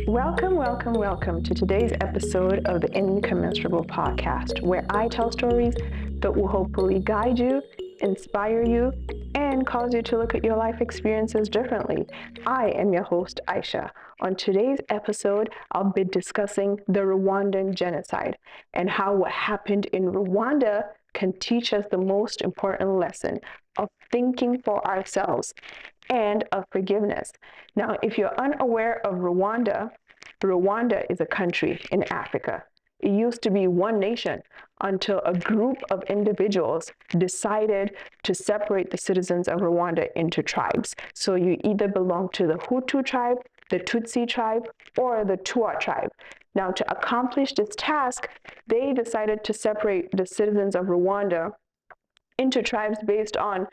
Welcome to today's episode of the Incommensurable Podcast, where I tell stories that will hopefully guide you, inspire you, and cause you to look at your life experiences differently. I am your host, Aisha. On today's episode, I'll be discussing the Rwandan genocide and how what happened in Rwanda can teach us the most important lesson of thinking for ourselves and of forgiveness. Now, if you're unaware of Rwanda, Rwanda is a country in Africa. It used to be one nation until a group of individuals decided to separate the citizens of Rwanda into tribes. So you either belong to the Hutu tribe, the Tutsi tribe, or the Twa tribe. Now, to accomplish this task, they decided to separate the citizens of Rwanda into tribes based on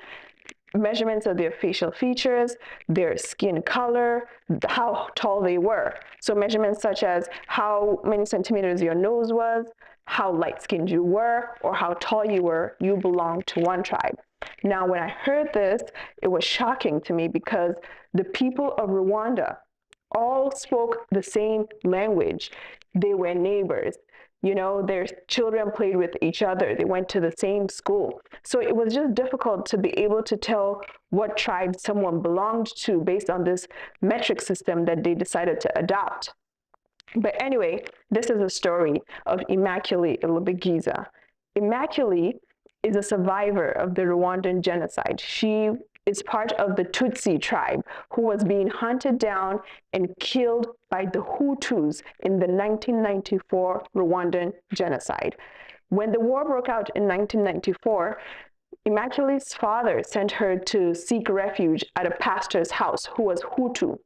measurements of their facial features, their skin color, how tall they were. So measurements such as how many centimeters your nose was, how light-skinned you were, or how tall you were, you belonged to one tribe. Now, when I heard this, it was shocking to me because the people of Rwanda all spoke the same language. They were neighbors. You know, their children played with each other. They went to the same school. So it was just difficult to be able to tell what tribe someone belonged to based on this metric system that they decided to adopt. But anyway, this is a story of Immaculée Ilibagiza. Immaculée is a survivor of the Rwandan genocide. She is part of the Tutsi tribe who was being hunted down and killed by the Hutus in the 1994 Rwandan genocide. When the war broke out in 1994, Immaculée's father sent her to seek refuge at a pastor's house who was Hutu.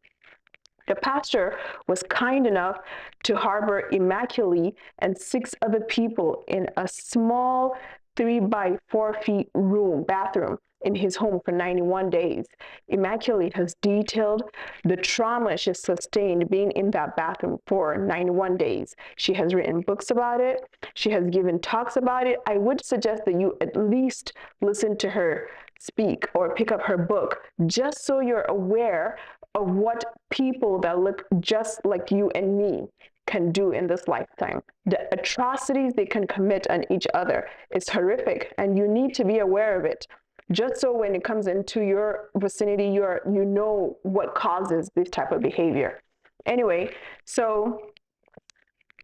The pastor was kind enough to harbor Immaculée and 6 other people in a small 3 by 4 feet bathroom in his home for 91 days. Immaculée has detailed the trauma she sustained being in that bathroom for 91 days. She has written books about it. She has given talks about it. I would suggest that you at least listen to her speak or pick up her book, just so you're aware of what people that look just like you and me can do in this lifetime. The atrocities they can commit on each other is horrific, and you need to be aware of it. Just so when it comes into your vicinity, you know what causes this type of behavior. Anyway, so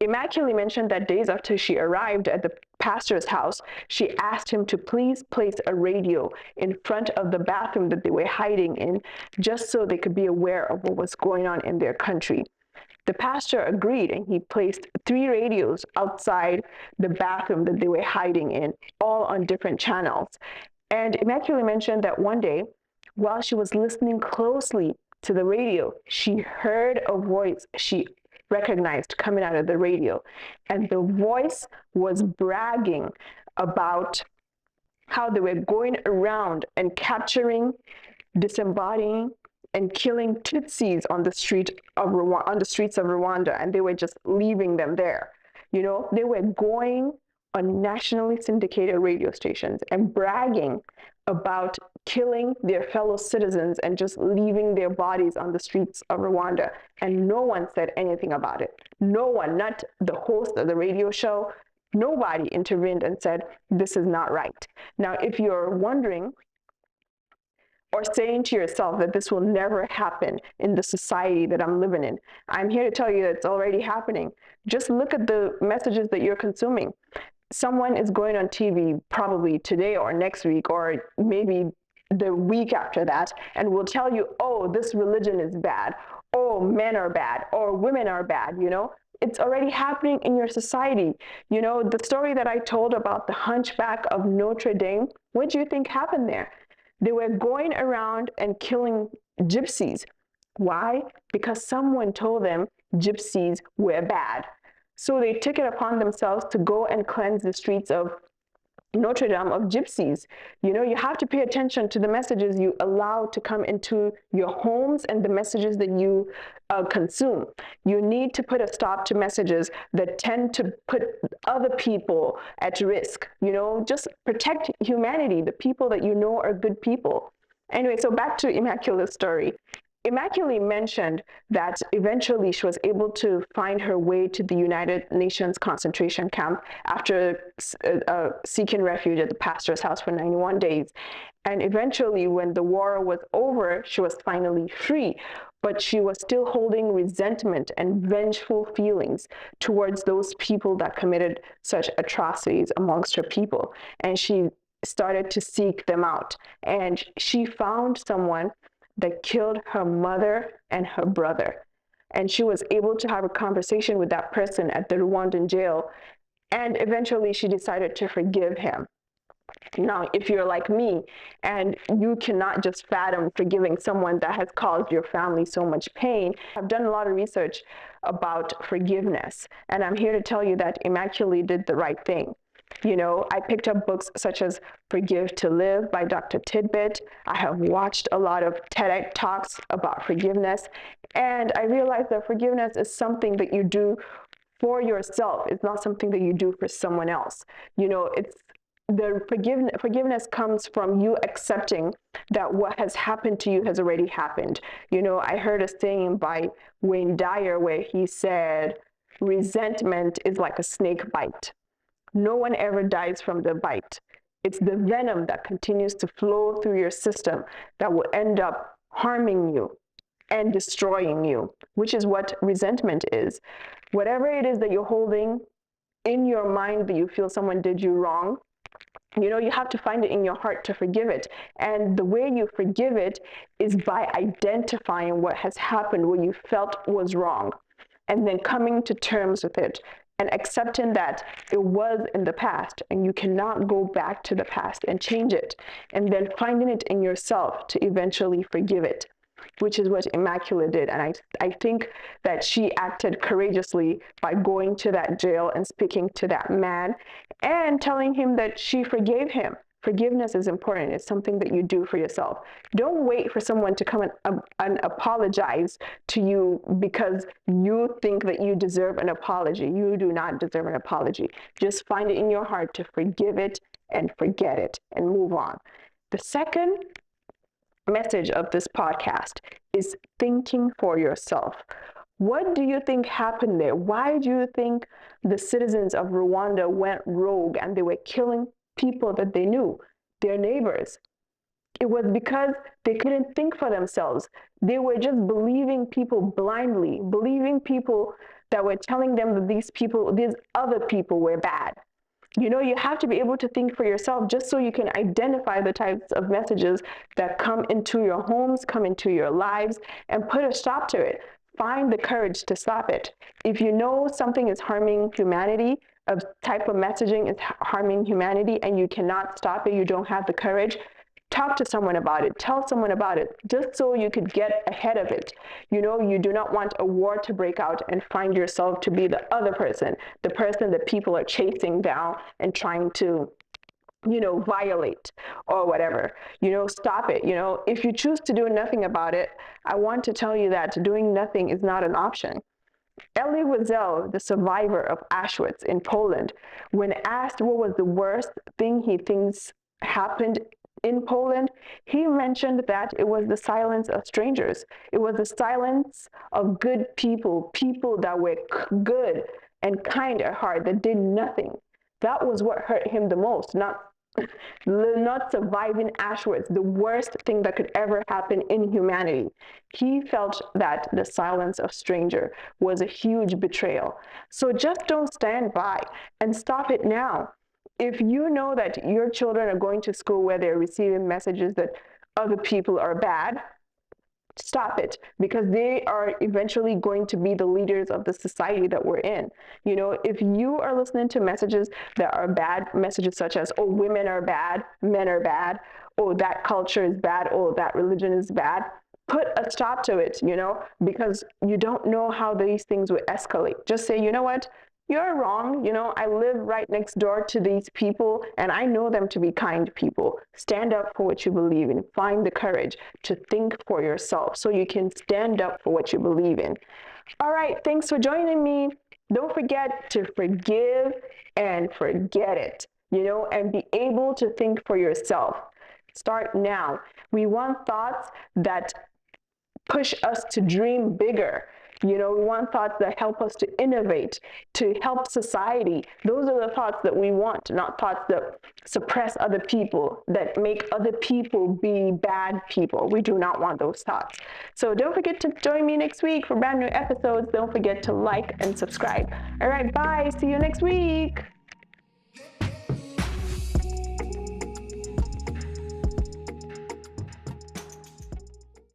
Immaculée mentioned that days after she arrived at the pastor's house, she asked him to please place a radio in front of the bathroom that they were hiding in, just so they could be aware of what was going on in their country. The pastor agreed, and he placed 3 radios outside the bathroom that they were hiding in, all on different channels. And Immaculée mentioned that one day, while she was listening closely to the radio, she heard a voice she recognized coming out of the radio. And the voice was bragging about how they were going around and capturing, disembodying, and killing Tutsis on the streets of Rwanda, and they were just leaving them there. You know, they were going on nationally syndicated radio stations and bragging about killing their fellow citizens and just leaving their bodies on the streets of Rwanda. And no one said anything about it. No one, not the host of the radio show, nobody intervened and said, this is not right. Now, if you're wondering or saying to yourself that this will never happen in the society that I'm living in, I'm here to tell you that it's already happening. Just look at the messages that you're consuming. Someone is going on TV probably today or next week or maybe the week after that and will tell you, oh, this religion is bad, oh, men are bad, or women are bad, you know? It's already happening in your society. You know, the story that I told about the hunchback of Notre Dame, what do you think happened there? They were going around and killing gypsies. Why? Because someone told them gypsies were bad. So they took it upon themselves to go and cleanse the streets of Notre Dame of gypsies. You know, you have to pay attention to the messages you allow to come into your homes and the messages that you consume. You need to put a stop to messages that tend to put other people at risk. You know, just protect humanity, the people that you know are good people. Anyway, so back to Immaculée's story. Immaculée mentioned that eventually she was able to find her way to the United Nations concentration camp after seeking refuge at the pastor's house for 91 days. And eventually, when the war was over, she was finally free. But she was still holding resentment and vengeful feelings towards those people that committed such atrocities amongst her people. And she started to seek them out. And she found someone that killed her mother and her brother. And she was able to have a conversation with that person at the Rwandan jail. And eventually she decided to forgive him. Now, if you're like me and you cannot just fathom forgiving someone that has caused your family so much pain, I've done a lot of research about forgiveness. And I'm here to tell you that Immaculée did the right thing. You know, I picked up books such as Forgive to Live by Dr. Tidbit. I have watched a lot of TED Talks about forgiveness, and I realized that forgiveness is something that you do for yourself. It's not something that you do for someone else. You know, it's the forgiveness comes from you accepting that what has happened to you has already happened. You know, I heard a saying by Wayne Dyer where he said, resentment is like a snake bite. No one ever dies from the bite. It's the venom that continues to flow through your system that will end up harming you and destroying you, which is what resentment is. Whatever it is that you're holding in your mind that you feel someone did you wrong, you know, you have to find it in your heart to forgive it. And the way you forgive it is by identifying what has happened, what you felt was wrong, and then coming to terms with it and accepting that it was in the past and you cannot go back to the past and change it, and then finding it in yourself to eventually forgive it, which is what Immaculée did. And I think that she acted courageously by going to that jail and speaking to that man and telling him that she forgave him. Forgiveness is important. It's something that you do for yourself. Don't wait for someone to come and apologize to you because you think that you deserve an apology. You do not deserve an apology. Just find it in your heart to forgive it and forget it and move on. The second message of this podcast is thinking for yourself. What do you think happened there? Why do you think the citizens of Rwanda went rogue and they were killing people that they knew, their neighbors? It was because they couldn't think for themselves. They were just believing people blindly, believing people that were telling them that these other people were bad. You know, you have to be able to think for yourself just so you can identify the types of messages that come into your homes, come into your lives, and put a stop to it. Find the courage to stop it. If you know something is harming humanity, a type of messaging is harming humanity, and you cannot stop it, you don't have the courage, talk to someone about it, tell someone about it, just so you could get ahead of it. You know, you do not want a war to break out and find yourself to be the other person, the person that people are chasing down and trying to, you know, violate or whatever. You know, stop it. You know, if you choose to do nothing about it, I want to tell you that doing nothing is not an option. Elie Wiesel, the survivor of Auschwitz in Poland, when asked what was the worst thing he thinks happened in Poland, he mentioned that it was the silence of strangers. It was the silence of good people, people that were good and kind at heart, that did nothing. That was what hurt him the most, not surviving Auschwitz, the worst thing that could ever happen in humanity. He felt that the silence of stranger was a huge betrayal. So just don't stand by and stop it now. If you know that your children are going to school where they're receiving messages that other people are bad, stop it, because they are eventually going to be the leaders of the society that we're in. You know, if you are listening to messages that are bad, messages such as, oh, women are bad, men are bad, oh, that culture is bad, oh, that religion is bad, put a stop to it, you know, because you don't know how these things will escalate. Just say, you know what? You're wrong. You know, I live right next door to these people and I know them to be kind people. Stand up for what you believe in. Find the courage to think for yourself so you can stand up for what you believe in. All right. Thanks for joining me. Don't forget to forgive and forget it, you know, and be able to think for yourself. Start now. We want thoughts that push us to dream bigger. We want thoughts that help us to innovate, to help society. Those are the thoughts that we want, not thoughts that suppress other people, that make other people be bad people. We do not want those thoughts. So don't forget to join me next week for brand new episodes. Don't forget to like and subscribe. All right, bye. See you next week.